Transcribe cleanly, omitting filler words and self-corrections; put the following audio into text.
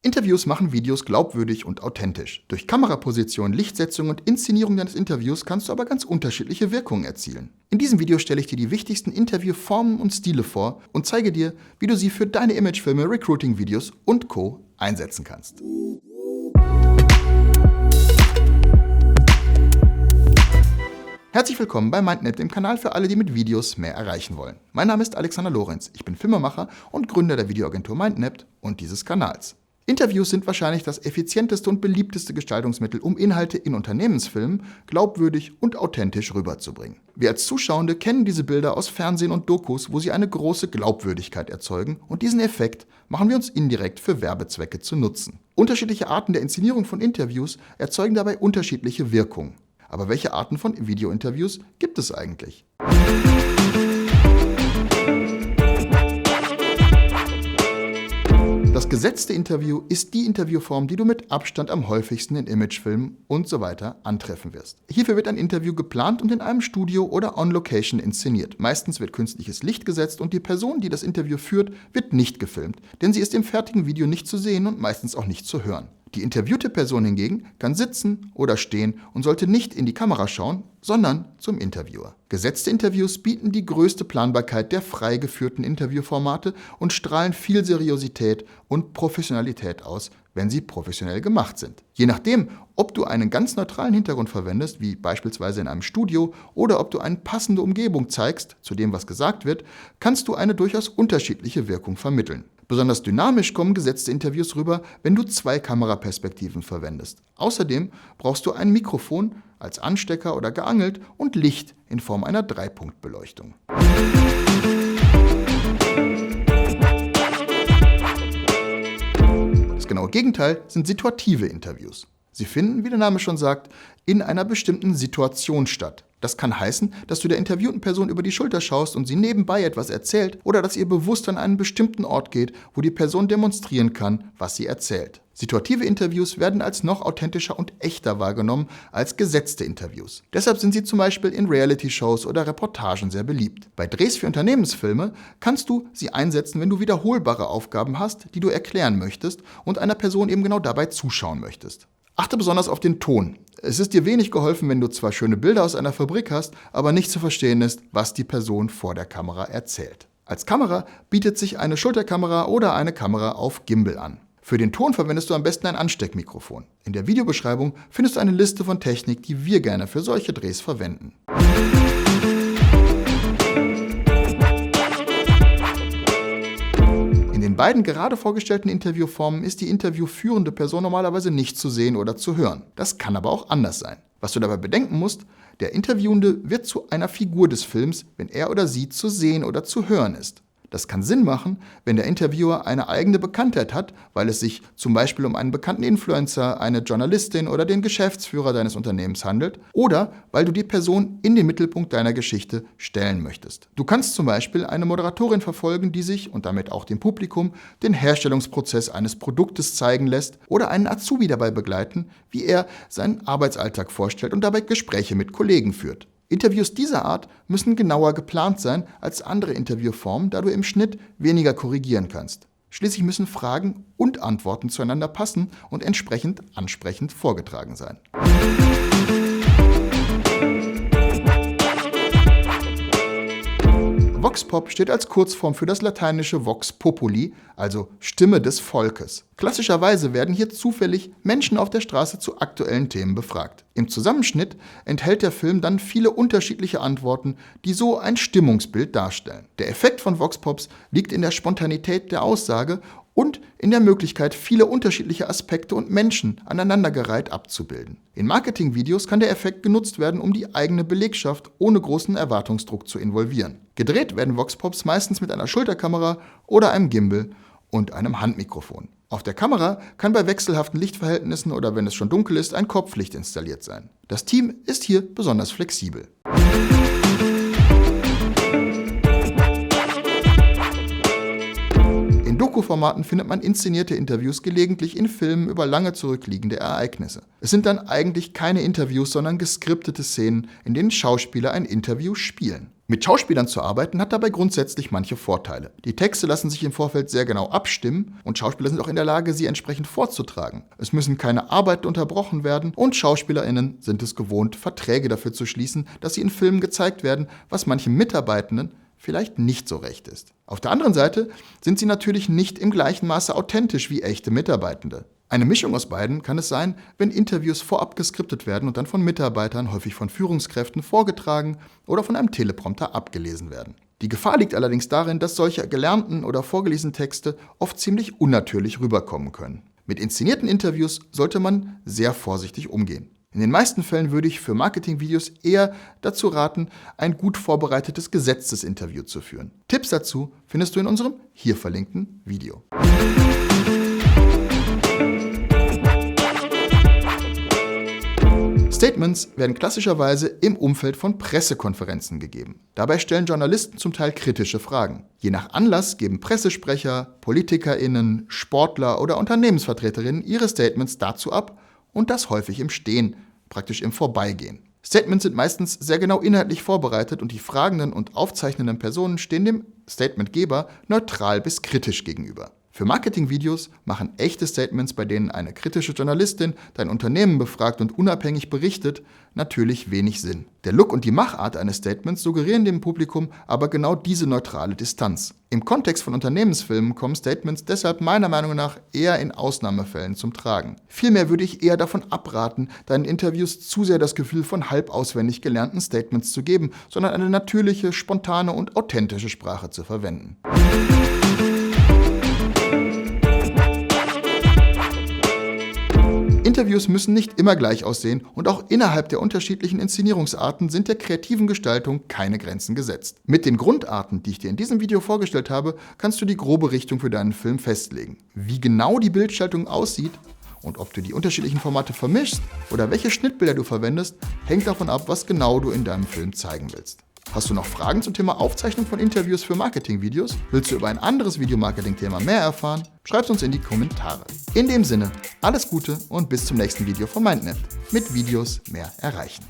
Interviews machen Videos glaubwürdig und authentisch. Durch Kameraposition, Lichtsetzung und Inszenierung deines Interviews kannst du aber ganz unterschiedliche Wirkungen erzielen. In diesem Video stelle ich dir die wichtigsten Interviewformen und Stile vor und zeige dir, wie du sie für deine Imagefilme, Recruiting-Videos und Co. einsetzen kannst. Herzlich willkommen bei MindNet, dem Kanal für alle, die mit Videos mehr erreichen wollen. Mein Name ist Alexander Lorenz, ich bin Filmemacher und Gründer der Videoagentur MindNet und dieses Kanals. Interviews sind wahrscheinlich das effizienteste und beliebteste Gestaltungsmittel, um Inhalte in Unternehmensfilmen glaubwürdig und authentisch rüberzubringen. Wir als Zuschauende kennen diese Bilder aus Fernsehen und Dokus, wo sie eine große Glaubwürdigkeit erzeugen, und diesen Effekt machen wir uns indirekt für Werbezwecke zu nutzen. Unterschiedliche Arten der Inszenierung von Interviews erzeugen dabei unterschiedliche Wirkungen. Aber welche Arten von Videointerviews gibt es eigentlich? Das gesetzte Interview ist die Interviewform, die du mit Abstand am häufigsten in Imagefilmen und so weiter antreffen wirst. Hierfür wird ein Interview geplant und in einem Studio oder on Location inszeniert. Meistens wird künstliches Licht gesetzt und die Person, die das Interview führt, wird nicht gefilmt, denn sie ist im fertigen Video nicht zu sehen und meistens auch nicht zu hören. Die interviewte Person hingegen kann sitzen oder stehen und sollte nicht in die Kamera schauen, sondern zum Interviewer. Gesetzte Interviews bieten die größte Planbarkeit der frei geführten Interviewformate und strahlen viel Seriosität und Professionalität aus, wenn sie professionell gemacht sind. Je nachdem, ob du einen ganz neutralen Hintergrund verwendest, wie beispielsweise in einem Studio, oder ob du eine passende Umgebung zeigst, zu dem, was gesagt wird, kannst du eine durchaus unterschiedliche Wirkung vermitteln. Besonders dynamisch kommen gesetzte Interviews rüber, wenn du 2 Kameraperspektiven verwendest. Außerdem brauchst du ein Mikrofon als Anstecker oder geangelt und Licht in Form einer Dreipunktbeleuchtung. Das genaue Gegenteil sind situative Interviews. Sie finden, wie der Name schon sagt, in einer bestimmten Situation statt. Das kann heißen, dass du der interviewten Person über die Schulter schaust und sie nebenbei etwas erzählt, oder dass ihr bewusst an einen bestimmten Ort geht, wo die Person demonstrieren kann, was sie erzählt. Situative Interviews werden als noch authentischer und echter wahrgenommen als gesetzte Interviews. Deshalb sind sie zum Beispiel in Reality-Shows oder Reportagen sehr beliebt. Bei Drehs für Unternehmensfilme kannst du sie einsetzen, wenn du wiederholbare Aufgaben hast, die du erklären möchtest und einer Person eben genau dabei zuschauen möchtest. Achte besonders auf den Ton. Es ist dir wenig geholfen, wenn du zwar schöne Bilder aus einer Fabrik hast, aber nicht zu verstehen ist, was die Person vor der Kamera erzählt. Als Kamera bietet sich eine Schulterkamera oder eine Kamera auf Gimbal an. Für den Ton verwendest du am besten ein Ansteckmikrofon. In der Videobeschreibung findest du eine Liste von Technik, die wir gerne für solche Drehs verwenden. In den beiden gerade vorgestellten Interviewformen ist die interviewführende Person normalerweise nicht zu sehen oder zu hören. Das kann aber auch anders sein. Was du dabei bedenken musst: Der Interviewende wird zu einer Figur des Films, wenn er oder sie zu sehen oder zu hören ist. Das kann Sinn machen, wenn der Interviewer eine eigene Bekanntheit hat, weil es sich zum Beispiel um einen bekannten Influencer, eine Journalistin oder den Geschäftsführer deines Unternehmens handelt, oder weil du die Person in den Mittelpunkt deiner Geschichte stellen möchtest. Du kannst zum Beispiel eine Moderatorin verfolgen, die sich, und damit auch dem Publikum, den Herstellungsprozess eines Produktes zeigen lässt, oder einen Azubi dabei begleiten, wie er seinen Arbeitsalltag vorstellt und dabei Gespräche mit Kollegen führt. Interviews dieser Art müssen genauer geplant sein als andere Interviewformen, da du im Schnitt weniger korrigieren kannst. Schließlich müssen Fragen und Antworten zueinander passen und entsprechend ansprechend vorgetragen sein. Vox-Pop steht als Kurzform für das lateinische Vox Populi, also Stimme des Volkes. Klassischerweise werden hier zufällig Menschen auf der Straße zu aktuellen Themen befragt. Im Zusammenschnitt enthält der Film dann viele unterschiedliche Antworten, die so ein Stimmungsbild darstellen. Der Effekt von Vox-Pops liegt in der Spontanität der Aussage und in der Möglichkeit, viele unterschiedliche Aspekte und Menschen aneinandergereiht abzubilden. In Marketingvideos kann der Effekt genutzt werden, um die eigene Belegschaft ohne großen Erwartungsdruck zu involvieren. Gedreht werden Vox-Pops meistens mit einer Schulterkamera oder einem Gimbal und einem Handmikrofon. Auf der Kamera kann bei wechselhaften Lichtverhältnissen oder wenn es schon dunkel ist, ein Kopflicht installiert sein. Das Team ist hier besonders flexibel. Dokuformaten findet man inszenierte Interviews gelegentlich in Filmen über lange zurückliegende Ereignisse. Es sind dann eigentlich keine Interviews, sondern geskriptete Szenen, in denen Schauspieler ein Interview spielen. Mit Schauspielern zu arbeiten hat dabei grundsätzlich manche Vorteile. Die Texte lassen sich im Vorfeld sehr genau abstimmen und Schauspieler sind auch in der Lage, sie entsprechend vorzutragen. Es müssen keine Arbeiten unterbrochen werden und SchauspielerInnen sind es gewohnt, Verträge dafür zu schließen, dass sie in Filmen gezeigt werden, was manchen Mitarbeitenden vielleicht nicht so recht ist. Auf der anderen Seite sind sie natürlich nicht im gleichen Maße authentisch wie echte Mitarbeitende. Eine Mischung aus beiden kann es sein, wenn Interviews vorab geskriptet werden und dann von Mitarbeitern, häufig von Führungskräften, vorgetragen oder von einem Teleprompter abgelesen werden. Die Gefahr liegt allerdings darin, dass solche gelernten oder vorgelesenen Texte oft ziemlich unnatürlich rüberkommen können. Mit inszenierten Interviews sollte man sehr vorsichtig umgehen. In den meisten Fällen würde ich für Marketingvideos eher dazu raten, ein gut vorbereitetes gesetztes Interview zu führen. Tipps dazu findest du in unserem hier verlinkten Video. Statements werden klassischerweise im Umfeld von Pressekonferenzen gegeben. Dabei stellen Journalisten zum Teil kritische Fragen. Je nach Anlass geben Pressesprecher, PolitikerInnen, Sportler oder Unternehmensvertreterinnen ihre Statements dazu ab und das häufig im Stehen, praktisch im Vorbeigehen. Statements sind meistens sehr genau inhaltlich vorbereitet und die fragenden und aufzeichnenden Personen stehen dem Statementgeber neutral bis kritisch gegenüber. Für Marketingvideos machen echte Statements, bei denen eine kritische Journalistin dein Unternehmen befragt und unabhängig berichtet, natürlich wenig Sinn. Der Look und die Machart eines Statements suggerieren dem Publikum aber genau diese neutrale Distanz. Im Kontext von Unternehmensfilmen kommen Statements deshalb meiner Meinung nach eher in Ausnahmefällen zum Tragen. Vielmehr würde ich eher davon abraten, deinen Interviews zu sehr das Gefühl von halb auswendig gelernten Statements zu geben, sondern eine natürliche, spontane und authentische Sprache zu verwenden. Interviews müssen nicht immer gleich aussehen und auch innerhalb der unterschiedlichen Inszenierungsarten sind der kreativen Gestaltung keine Grenzen gesetzt. Mit den Grundarten, die ich dir in diesem Video vorgestellt habe, kannst du die grobe Richtung für deinen Film festlegen. Wie genau die Bildgestaltung aussieht und ob du die unterschiedlichen Formate vermischst oder welche Schnittbilder du verwendest, hängt davon ab, was genau du in deinem Film zeigen willst. Hast du noch Fragen zum Thema Aufzeichnung von Interviews für Marketingvideos? Willst du über ein anderes Videomarketing-Thema mehr erfahren? Schreib es uns in die Kommentare. In dem Sinne, alles Gute und bis zum nächsten Video von MindNet. Mit Videos mehr erreichen.